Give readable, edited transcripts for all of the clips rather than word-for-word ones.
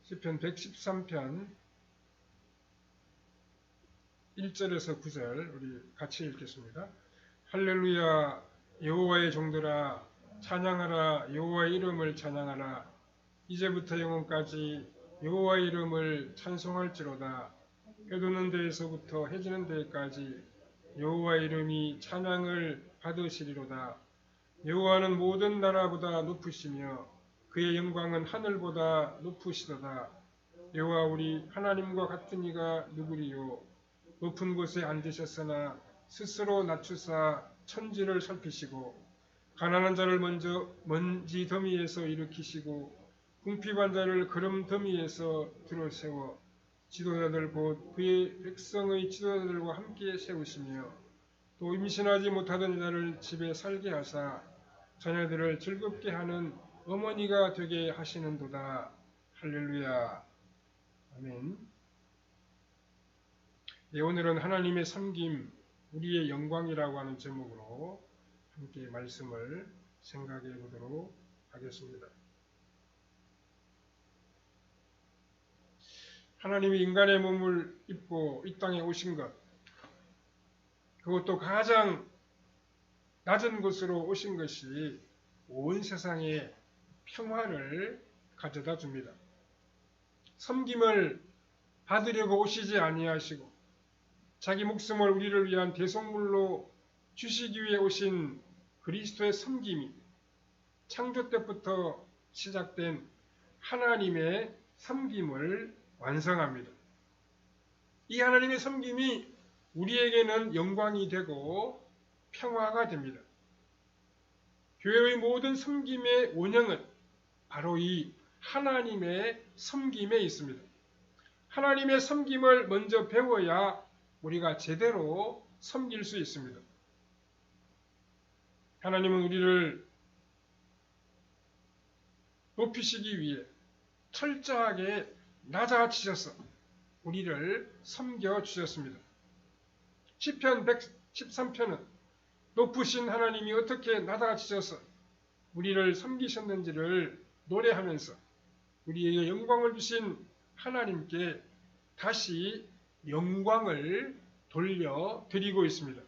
시편 113편 1절에서 9절 우리 같이 읽겠습니다. 할렐루야, 여호와의 종들아 찬양하라. 여호와의 이름을 찬양하라. 이제부터 영원까지 여호와의 이름을 찬송할지로다. 해돋는 데에서부터 해지는 데까지 여호와의 이름이 찬양을 받으시리로다. 여호와는 모든 나라보다 높으시며 그의 영광은 하늘보다 높으시도다. 여호와 우리 하나님과 같은 이가 누구리요? 높은 곳에 앉으셨으나 스스로 낮추사 천지를 살피시고 가난한 자를 먼저 먼지 더미에서 일으키시고 궁핍한 자를 거름 더미에서 들어세워 지도자들 곧 그의 백성의 지도자들과 함께 세우시며 또 임신하지 못하던 자를 집에 살게 하사 자녀들을 즐겁게 하는 어머니가 되게 하시는도다. 할렐루야. 아멘. 네, 오늘은 하나님의 섬김, 우리의 영광이라고 하는 제목으로 함께 말씀을 생각해 보도록 하겠습니다. 하나님이 인간의 몸을 입고 이 땅에 오신 것, 그것도 가장 낮은 곳으로 오신 것이 온 세상에 평화를 가져다 줍니다. 섬김을 받으려고 오시지 아니하시고 자기 목숨을 우리를 위한 대속물로 주시기 위해 오신 그리스도의 섬김이 창조 때부터 시작된 하나님의 섬김을 완성합니다. 이 하나님의 섬김이 우리에게는 영광이 되고 평화가 됩니다. 교회의 모든 섬김의 원형은 바로 이 하나님의 섬김에 있습니다. 하나님의 섬김을 먼저 배워야 우리가 제대로 섬길 수 있습니다. 하나님은 우리를 높이시기 위해 철저하게 낮아지셔서 우리를 섬겨주셨습니다. 시편 113편은 높으신 하나님이 어떻게 낮아지셔서 우리를 섬기셨는지를 노래하면서 우리에게 영광을 주신 하나님께 다시 영광을 돌려드리고 있습니다.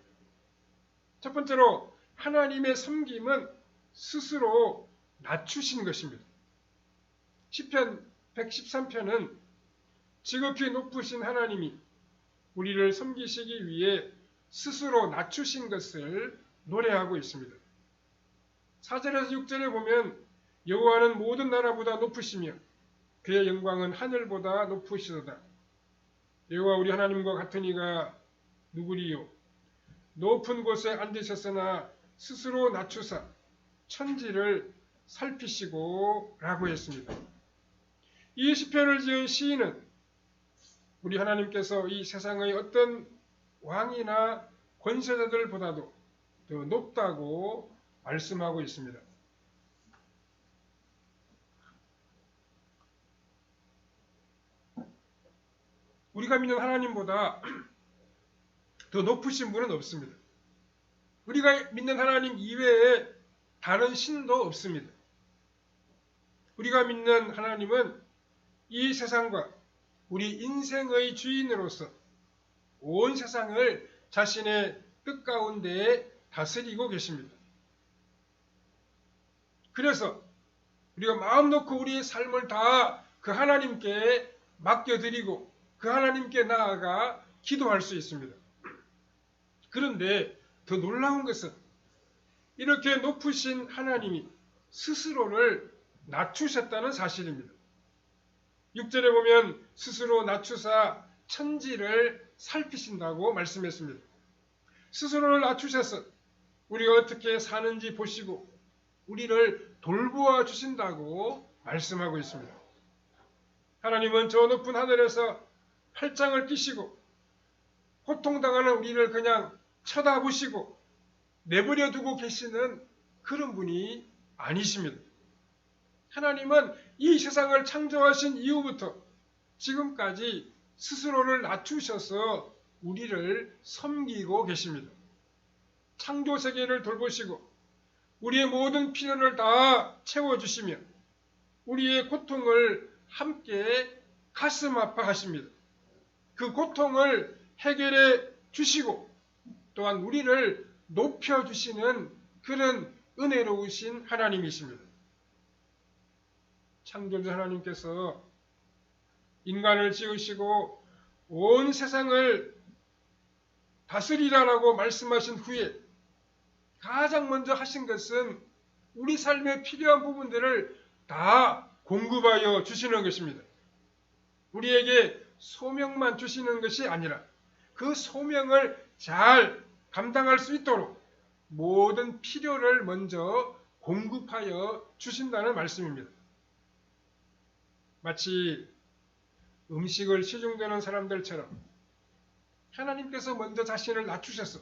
첫 번째로 하나님의 섬김은 스스로 낮추신 것입니다. 시편 113편은 지극히 높으신 하나님이 우리를 섬기시기 위해 스스로 낮추신 것을 노래하고 있습니다. 4절에서 6절에 보면 여호와는 모든 나라보다 높으시며 그의 영광은 하늘보다 높으시도다. 여호와 우리 하나님과 같은 이가 누구리요? 높은 곳에 앉으셨으나 스스로 낮추사 천지를 살피시고 라고 했습니다. 이 시편을 지은 시인은 우리 하나님께서 이 세상의 어떤 왕이나 권세자들보다도 더 높다고 말씀하고 있습니다. 우리가 믿는 하나님보다 더 높으신 분은 없습니다. 우리가 믿는 하나님 이외에 다른 신도 없습니다. 우리가 믿는 하나님은 이 세상과 우리 인생의 주인으로서 온 세상을 자신의 뜻 가운데 다스리고 계십니다. 그래서 우리가 마음 놓고 우리의 삶을 다 그 하나님께 맡겨드리고 그 하나님께 나아가 기도할 수 있습니다. 그런데 더 놀라운 것은 이렇게 높으신 하나님이 스스로를 낮추셨다는 사실입니다. 6절에 보면 스스로 낮추사 천지를 살피신다고 말씀했습니다. 스스로를 낮추셔서 우리가 어떻게 사는지 보시고 우리를 돌보아 주신다고 말씀하고 있습니다. 하나님은 저 높은 하늘에서 팔짱을 끼시고 고통당하는 우리를 그냥 쳐다보시고 내버려 두고 계시는 그런 분이 아니십니다. 하나님은 이 세상을 창조하신 이후부터 지금까지 스스로를 낮추셔서 우리를 섬기고 계십니다. 창조 세계를 돌보시고 우리의 모든 필요를 다 채워주시며 우리의 고통을 함께 가슴 아파하십니다. 그 고통을 해결해 주시고 또한 우리를 높여주시는 그런 은혜로우신 하나님이십니다. 창조주 하나님께서 인간을 지으시고 온 세상을 다스리라라고 말씀하신 후에 가장 먼저 하신 것은 우리 삶에 필요한 부분들을 다 공급하여 주시는 것입니다. 우리에게 소명만 주시는 것이 아니라 그 소명을 잘 감당할 수 있도록 모든 필요를 먼저 공급하여 주신다는 말씀입니다. 마치 음식을 시중되는 사람들처럼 하나님께서 먼저 자신을 낮추셔서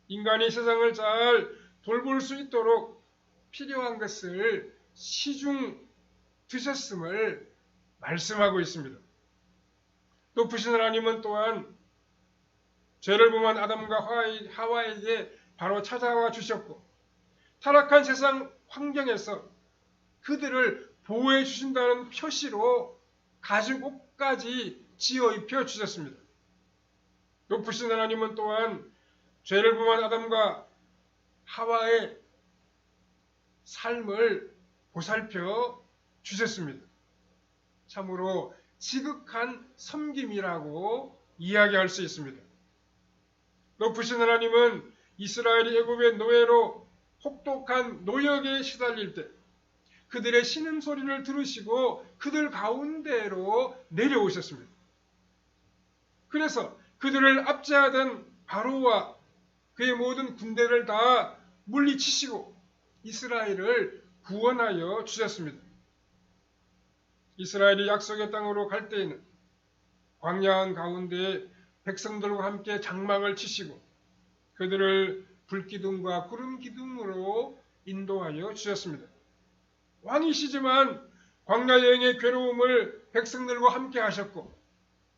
인간이 세상을 잘 돌볼 수 있도록 필요한 것을 시중 드셨음을 말씀하고 있습니다. 높으신 하나님은 또한 죄를 범한 아담과 하와에게 바로 찾아와 주셨고 타락한 세상 환경에서 그들을 보호해 주신다는 표시로 가죽 옷까지 지어 입혀 주셨습니다. 높으신 하나님은 또한 죄를 범한 아담과 하와의 삶을 보살펴 주셨습니다. 참으로 지극한 섬김이라고 이야기할 수 있습니다. 높으신 하나님은 이스라엘이 애굽의 노예로 혹독한 노역에 시달릴 때 그들의 신음소리를 들으시고 그들 가운데로 내려오셨습니다. 그래서 그들을 압제하던 바로와 그의 모든 군대를 다 물리치시고 이스라엘을 구원하여 주셨습니다. 이스라엘이 약속의 땅으로 갈 때에는 광야 가운데 백성들과 함께 장막을 치시고 그들을 불기둥과 구름기둥으로 인도하여 주셨습니다. 왕이시지만 광야 여행의 괴로움을 백성들과 함께 하셨고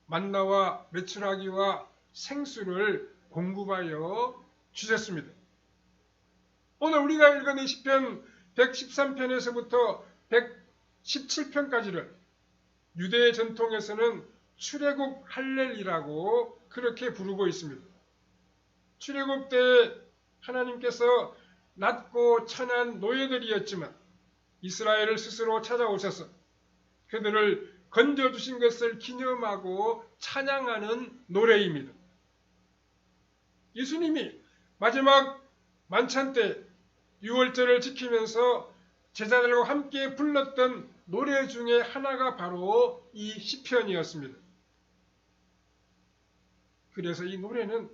만나와 메추라기와 생수를 공급하여 주셨습니다. 오늘 우리가 읽은 이 시편 113편에서부터 117편까지를 유대의 전통에서는 출애굽 할렐이라고 그렇게 부르고 있습니다. 출애굽 때 하나님께서 낮고 천한 노예들이었지만 이스라엘을 스스로 찾아오셔서 그들을 건져주신 것을 기념하고 찬양하는 노래입니다. 예수님이 마지막 만찬 때 유월절을 지키면서 제자들과 함께 불렀던 노래 중에 하나가 바로 이 시편이었습니다. 그래서 이 노래는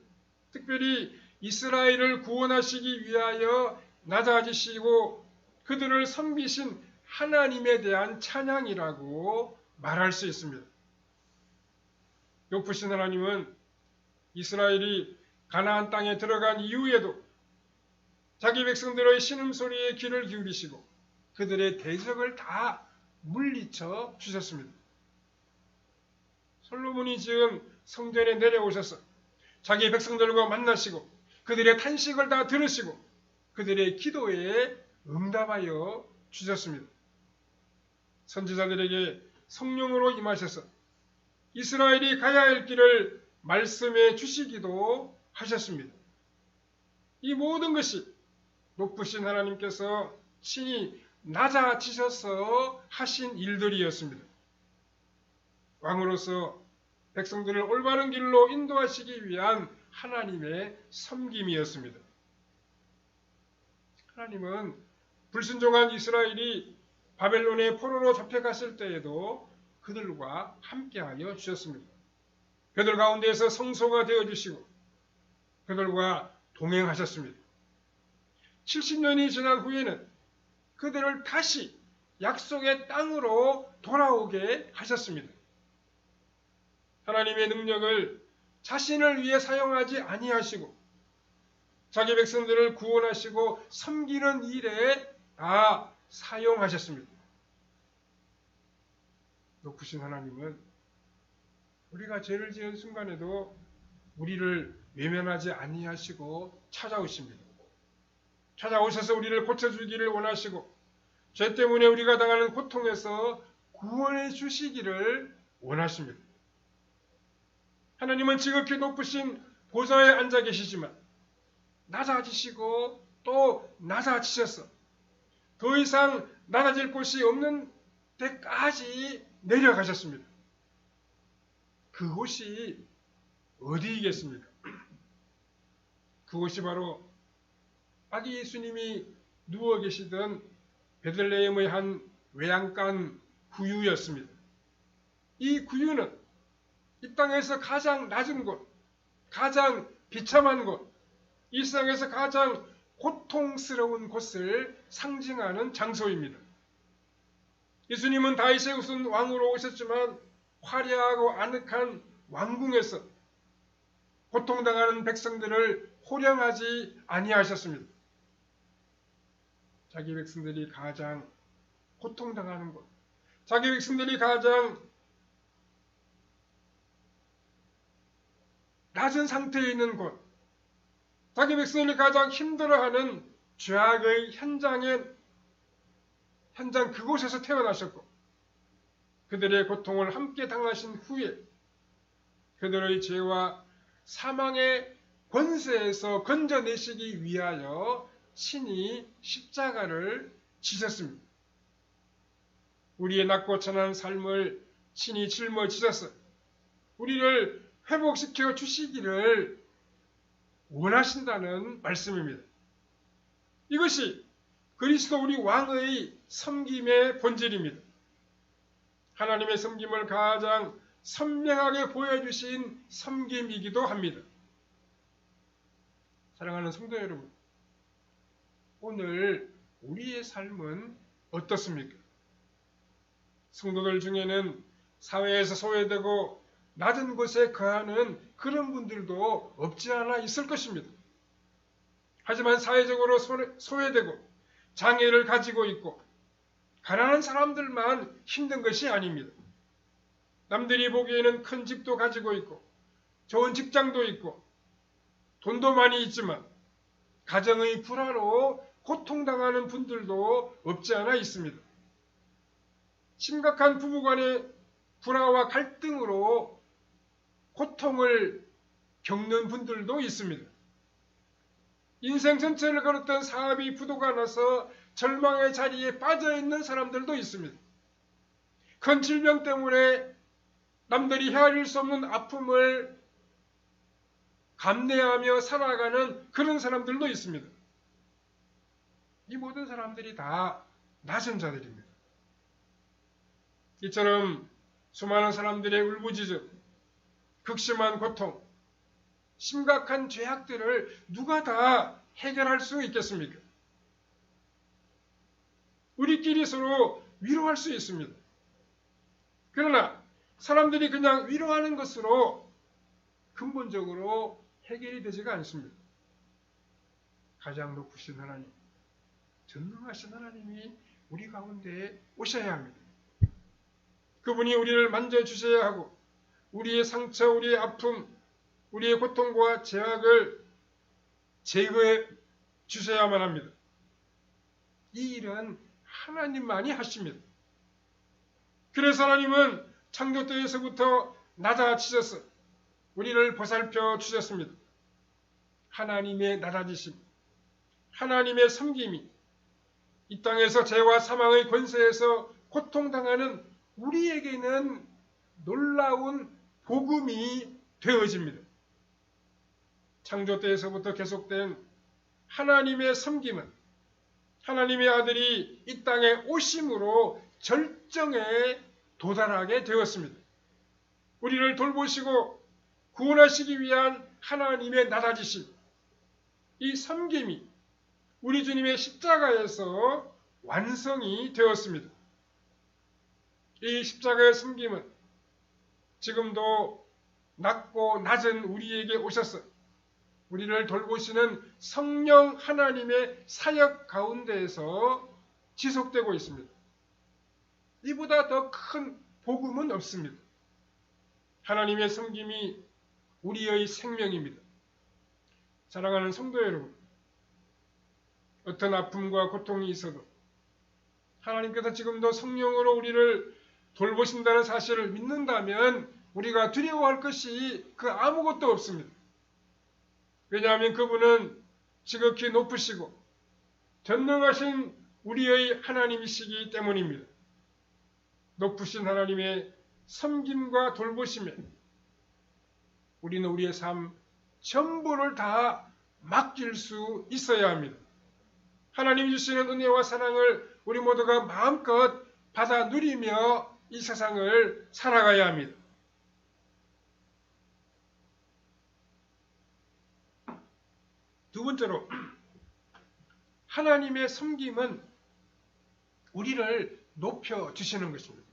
특별히 이스라엘을 구원하시기 위하여 낮아지시고 그들을 섬기신 하나님에 대한 찬양이라고 말할 수 있습니다. 높으신 하나님은 이스라엘이 가나안 땅에 들어간 이후에도 자기 백성들의 신음소리에 귀를 기울이시고 그들의 대적을 다 물리쳐 주셨습니다. 솔로몬이 지은 성전에 내려오셔서 자기 백성들과 만나시고 그들의 탄식을 다 들으시고 그들의 기도에 응답하여 주셨습니다. 선지자들에게 성령으로 임하셔서 이스라엘이 가야 할 길을 말씀해 주시기도 하셨습니다. 이 모든 것이 높으신 하나님께서 친히 낮아지셔서 하신 일들이었습니다. 왕으로서 백성들을 올바른 길로 인도하시기 위한 하나님의 섬김이었습니다. 하나님은 불순종한 이스라엘이 바벨론의 포로로 잡혀갔을 때에도 그들과 함께하여 주셨습니다. 그들 가운데에서 성소가 되어주시고 그들과 동행하셨습니다. 70년이 지난 후에는 그들을 다시 약속의 땅으로 돌아오게 하셨습니다. 하나님의 능력을 자신을 위해 사용하지 아니하시고 자기 백성들을 구원하시고 섬기는 일에 다 사용하셨습니다. 높으신 하나님은 우리가 죄를 지은 순간에도 우리를 외면하지 아니하시고 찾아오십니다. 찾아오셔서 우리를 고쳐주기를 원하시고 죄 때문에 우리가 당하는 고통에서 구원해 주시기를 원하십니다. 하나님은 지극히 높으신 보좌에 앉아 계시지만 낮아지시고 또 낮아지셔서 더 이상 낮아질 곳이 없는 데까지 내려가셨습니다. 그곳이 어디이겠습니까? 그곳이 바로 아기 예수님이 누워 계시던 베들레헴의 한 외양간 구유였습니다. 이 구유는 이 땅에서 가장 낮은 곳, 가장 비참한 곳, 이 세상에서 가장 고통스러운 곳을 상징하는 장소입니다. 예수님은 다윗의 우선 왕으로 오셨지만 화려하고 아늑한 왕궁에서 고통당하는 백성들을 호령하지 아니하셨습니다. 자기 백성들이 가장 고통당하는 곳, 자기 백성들이 가장 낮은 상태에 있는 곳, 자기 백성들이 가장 힘들어하는 죄악의 현장 그곳에서 태어나셨고 그들의 고통을 함께 당하신 후에 그들의 죄와 사망의 권세에서 건져내시기 위하여 친히 십자가를 지셨습니다. 우리의 낮고 천한 삶을 친히 짊어지셔서 우리를 회복시켜 주시기를 원하신다는 말씀입니다. 이것이 그리스도 우리 왕의 섬김의 본질입니다. 하나님의 섬김을 가장 선명하게 보여주신 섬김이기도 합니다. 사랑하는 성도 여러분, 오늘 우리의 삶은 어떻습니까? 성도들 중에는 사회에서 소외되고 낮은 곳에 거하는 그런 분들도 없지 않아 있을 것입니다. 하지만 사회적으로 소외되고 장애를 가지고 있고 가난한 사람들만 힘든 것이 아닙니다. 남들이 보기에는 큰 집도 가지고 있고 좋은 직장도 있고 돈도 많이 있지만 가정의 불화로 고통당하는 분들도 없지 않아 있습니다. 심각한 부부간의 불화와 갈등으로 고통을 겪는 분들도 있습니다. 인생 전체를 걸었던 사업이 부도가 나서 절망의 자리에 빠져있는 사람들도 있습니다. 큰 질병 때문에 남들이 헤아릴 수 없는 아픔을 감내하며 살아가는 그런 사람들도 있습니다. 이 모든 사람들이 다 낮은 자들입니다. 이처럼 수많은 사람들의 울부짖음, 극심한 고통, 심각한 죄악들을 누가 다 해결할 수 있겠습니까? 우리끼리 서로 위로할 수 있습니다. 그러나 사람들이 그냥 위로하는 것으로 근본적으로 해결이 되지가 않습니다. 가장 높으신 하나님, 전능하신 하나님이 우리 가운데 오셔야 합니다. 그분이 우리를 만져주셔야 하고 우리의 상처, 우리의 아픔, 우리의 고통과 죄악을 제거해 주셔야만 합니다. 이 일은 하나님만이 하십니다. 그래서 하나님은 창조 때에서부터 낮아지셔서 우리를 보살펴 주셨습니다. 하나님의 낮아지심, 하나님의 섬김이 이 땅에서 죄와 사망의 권세에서 고통당하는 우리에게는 놀라운 복음이 되어집니다. 창조 때에서부터 계속된 하나님의 섬김은 하나님의 아들이 이 땅에 오심으로 절정에 도달하게 되었습니다. 우리를 돌보시고 구원하시기 위한 하나님의 낮아지심, 이 섬김이 우리 주님의 십자가에서 완성이 되었습니다. 이 십자가의 섬김은 지금도 낮고 낮은 우리에게 오셔서 우리를 돌보시는 성령 하나님의 사역 가운데에서 지속되고 있습니다. 이보다 더 큰 복음은 없습니다. 하나님의 섬김이 우리의 생명입니다. 사랑하는 성도 여러분, 어떤 아픔과 고통이 있어도 하나님께서 지금도 성령으로 우리를 돌보신다는 사실을 믿는다면 우리가 두려워할 것이 그 아무것도 없습니다. 왜냐하면 그분은 지극히 높으시고 전능하신 우리의 하나님이시기 때문입니다. 높으신 하나님의 섬김과 돌보심에 우리는 우리의 삶 전부를 다 맡길 수 있어야 합니다. 하나님이 주시는 은혜와 사랑을 우리 모두가 마음껏 받아 누리며 이 세상을 살아가야 합니다. 두 번째로, 하나님의 섬김은 우리를 높여주시는 것입니다.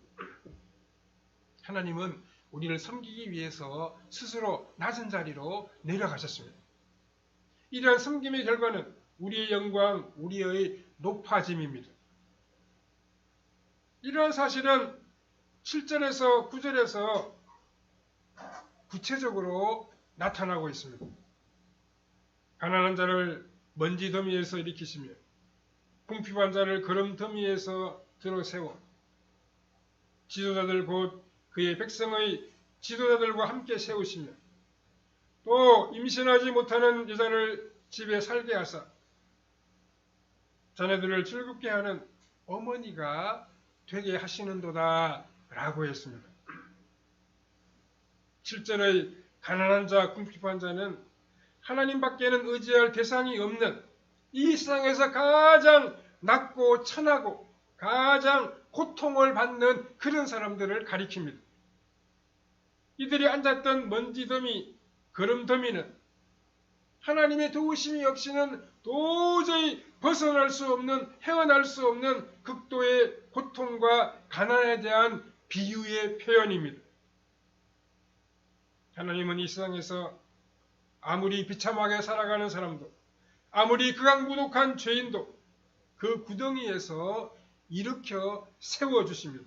하나님은 우리를 섬기기 위해서 스스로 낮은 자리로 내려가셨습니다. 이러한 섬김의 결과는 우리의 영광, 우리의 높아짐입니다. 이러한 사실은 7절에서 9절에서 구체적으로 나타나고 있습니다. 가난한 자를 먼지 더미에서 일으키시며 궁핍한 자를 거름 더미에서 들어 세워 지도자들 곧 그의 백성의 지도자들과 함께 세우시며 또 임신하지 못하는 여자를 집에 살게 하사 자녀들을 즐겁게 하는 어머니가 되게 하시는도다 라고 했습니다. 7절의 가난한 자, 궁핍한 자는 하나님밖에는 의지할 대상이 없는 이 세상에서 가장 낮고 천하고 가장 고통을 받는 그런 사람들을 가리킵니다. 이들이 앉았던 먼지더미, 거름더미는 하나님의 도우심이 없이는 도저히 벗어날 수 없는, 헤어날 수 없는 극도의 고통과 가난에 대한 비유의 표현입니다. 하나님은 이 세상에서 아무리 비참하게 살아가는 사람도, 아무리 극악무독한 죄인도 그 구덩이에서 일으켜 세워주십니다.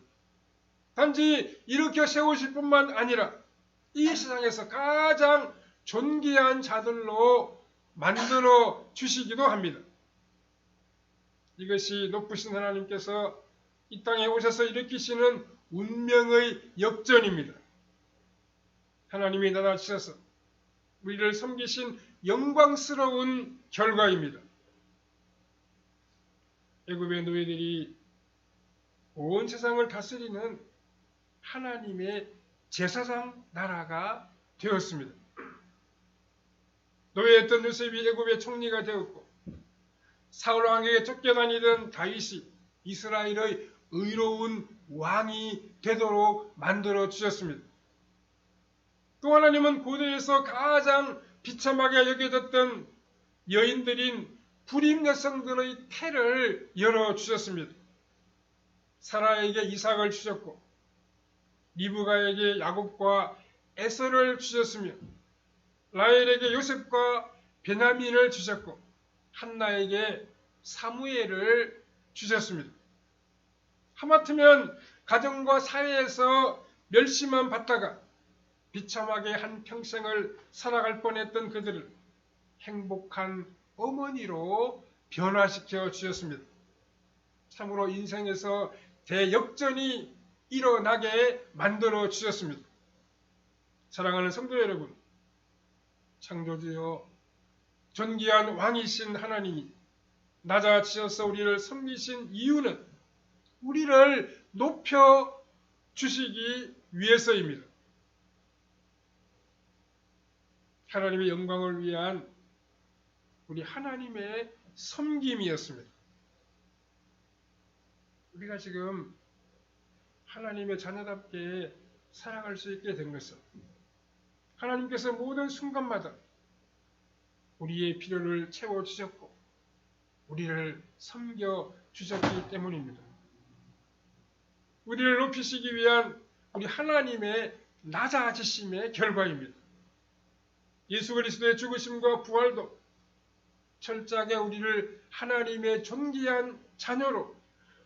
단지 일으켜 세우실 뿐만 아니라 이 세상에서 가장 존귀한 자들로 만들어 주시기도 합니다. 이것이 높으신 하나님께서 이 땅에 오셔서 일으키시는 운명의 역전입니다. 하나님이 나타나셔서 우리를 섬기신 영광스러운 결과입니다. 애굽의 노예들이 온 세상을 다스리는 하나님의 제사장 나라가 되었습니다. 노예였던 요셉이 애굽의 총리가 되었고 사울 왕에게 쫓겨다니던 다윗이 이스라엘의 의로운 왕이 되도록 만들어 주셨습니다. 또 하나님은 고대에서 가장 비참하게 여겨졌던 여인들인 불임 여성들의 태를 열어주셨습니다. 사라에게 이삭을 주셨고 리브가에게 야곱과 에서를 주셨으며 라헬에게 요셉과 베냐민을 주셨고 한나에게 사무엘을 주셨습니다. 하마터면 가정과 사회에서 멸시만 받다가 비참하게 한 평생을 살아갈 뻔했던 그들을 행복한 어머니로 변화시켜 주셨습니다. 참으로 인생에서 대역전이 일어나게 만들어 주셨습니다. 사랑하는 성도 여러분, 창조주여 존귀한 왕이신 하나님이 낮아지셔서 우리를 섬기신 이유는 우리를 높여 주시기 위해서입니다. 하나님의 영광을 위한 우리 하나님의 섬김이었습니다. 우리가 지금 하나님의 자녀답게 살아갈 수 있게 된 것은 하나님께서 모든 순간마다 우리의 필요를 채워주셨고 우리를 섬겨주셨기 때문입니다. 우리를 높이시기 위한 우리 하나님의 낮아지심의 결과입니다. 예수 그리스도의 죽으심과 부활도 철저하게 우리를 하나님의 존귀한 자녀로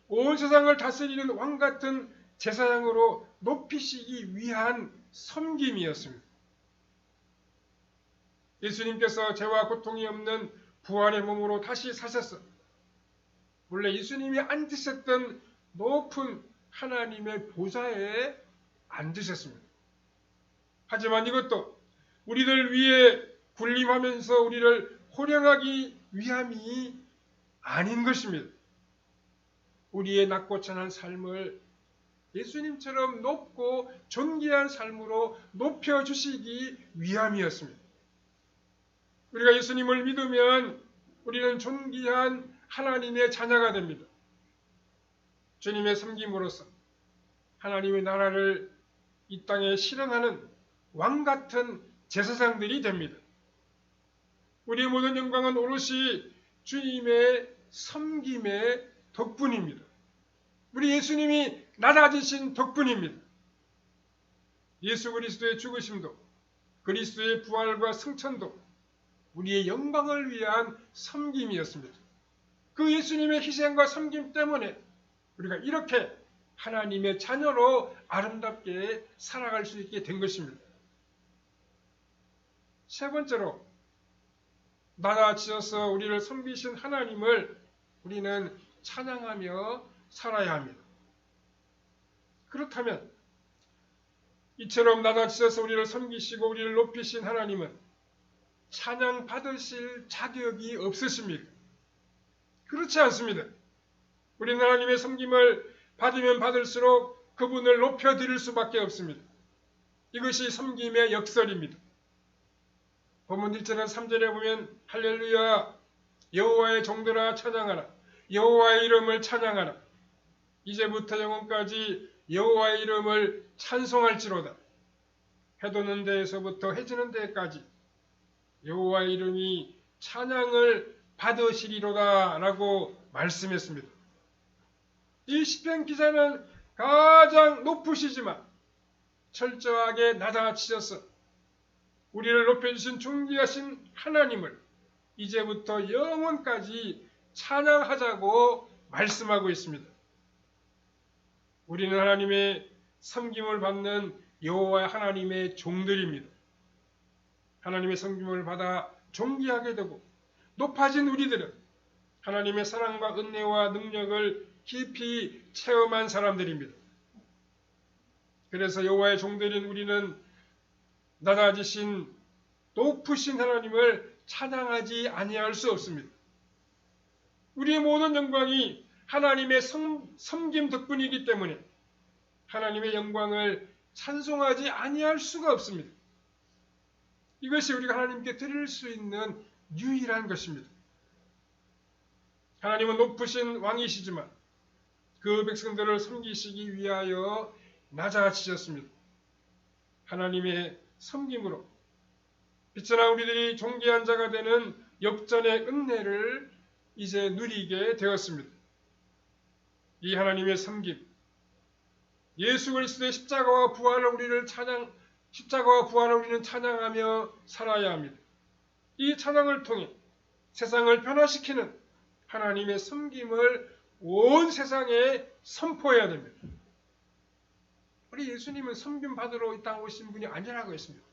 온 세상을 다스리는 왕같은 제사장으로 높이시기 위한 섬김이었습니다. 예수님께서 죄와 고통이 없는 부활의 몸으로 다시 사셔서 원래 예수님이 앉으셨던 높은 하나님의 보좌에 앉으셨습니다. 하지만 이것도 우리들 위에 군림하면서 우리를 호령하기 위함이 아닌 것입니다. 우리의 낮고 천한 삶을 예수님처럼 높고 존귀한 삶으로 높여주시기 위함이었습니다. 우리가 예수님을 믿으면 우리는 존귀한 하나님의 자녀가 됩니다. 주님의 섬김으로써 하나님의 나라를 이 땅에 실현하는 왕같은 제사장들이 됩니다. 우리의 모든 영광은 오롯이 주님의 섬김의 덕분입니다. 우리 예수님이 낮아지신 덕분입니다. 예수 그리스도의 죽으심도 그리스도의 부활과 승천도 우리의 영광을 위한 섬김이었습니다. 그 예수님의 희생과 섬김 때문에 우리가 이렇게 하나님의 자녀로 아름답게 살아갈 수 있게 된 것입니다. 세 번째로 낮아지셔서 우리를 섬기신 하나님을 우리는 찬양하며 살아야 합니다. 그렇다면 이처럼 낮아지셔서 우리를 섬기시고 우리를 높이신 하나님은 찬양 받으실 자격이 없으십니까? 그렇지 않습니다. 우리는 하나님의 섬김을 받으면 받을수록 그분을 높여드릴 수밖에 없습니다. 이것이 섬김의 역설입니다. 본문 1절과 3절에 보면 할렐루야 여호와의 종들아 찬양하라 여호와의 이름을 찬양하라 이제부터 영원까지 여호와의 이름을 찬송할지로다 해 돋는 데에서부터 해 지는 데까지 여호와의 이름이 찬양을 받으시리로다 라고 말씀했습니다. 이 시편 기자는 가장 높으시지만 철저하게 낮아지셔서 우리를 높여주신 존귀하신 하나님을 이제부터 영원까지 찬양하자고 말씀하고 있습니다. 우리는 하나님의 섬김을 받는 여호와 하나님의 종들입니다. 하나님의 섬김을 받아 존귀하게 되고 높아진 우리들은 하나님의 사랑과 은혜와 능력을 깊이 체험한 사람들입니다. 그래서 여호와의 종들인 우리는 낮아지신 높으신 하나님을 찬양하지 아니할 수 없습니다. 우리의 모든 영광이 하나님의 섬김 덕분이기 때문에 하나님의 영광을 찬송하지 아니할 수가 없습니다. 이것이 우리가 하나님께 드릴 수 있는 유일한 것입니다. 하나님은 높으신 왕이시지만 그 백성들을 섬기시기 위하여 낮아지셨습니다. 하나님의 섬김으로 빛이나 우리들이 존귀한 자가 되는 역전의 은혜를 이제 누리게 되었습니다. 이 하나님의 섬김, 예수 그리스도의 십자가와 부활을 우리는 찬양하며 살아야 합니다. 이 찬양을 통해 세상을 변화시키는 하나님의 섬김을 온 세상에 선포해야 됩니다. 우리 예수님은 섬김 받으러 이 땅에 오신 분이 아니라고 했습니다.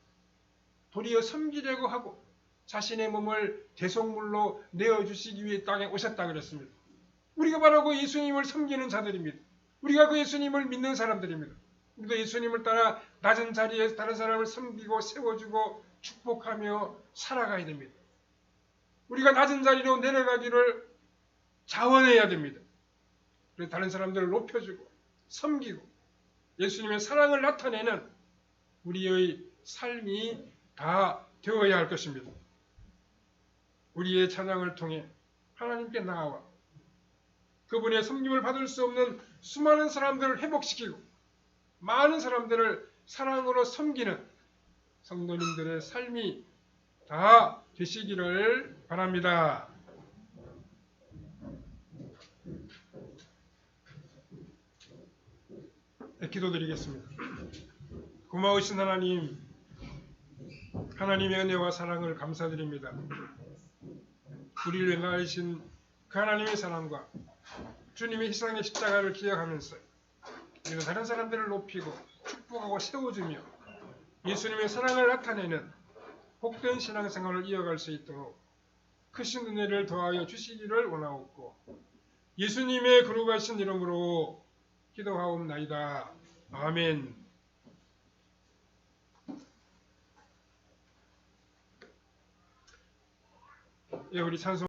도리어 섬기려고 하고 자신의 몸을 대속물로 내어주시기 위해 땅에 오셨다 그랬습니다. 우리가 바로 그 예수님을 섬기는 자들입니다. 우리가 그 예수님을 믿는 사람들입니다. 우리도 예수님을 따라 낮은 자리에서 다른 사람을 섬기고 세워주고 축복하며 살아가야 됩니다. 우리가 낮은 자리로 내려가기를 자원해야 됩니다. 그래서 다른 사람들을 높여주고 섬기고 예수님의 사랑을 나타내는 우리의 삶이 다 되어야 할 것입니다. 우리의 찬양을 통해 하나님께 나아와 그분의 섬김을 받을 수 없는 수많은 사람들을 회복시키고 많은 사람들을 사랑으로 섬기는 성도님들의 삶이 다 되시기를 바랍니다. 네, 기도드리겠습니다. 고마우신 하나님, 하나님의 은혜와 사랑을 감사드립니다. 우리를 위하신 그 하나님의 사랑과 주님의 희생의 십자가를 기억하면서 우리는 다른 사람들을 높이고 축복하고 세워주며 예수님의 사랑을 나타내는 복된 신앙생활을 이어갈 수 있도록 크신 은혜를 더하여 주시기를 원하옵고 예수님의 거룩하신 이름으로 기도하옵나이다. 아멘. 예, 우리 찬송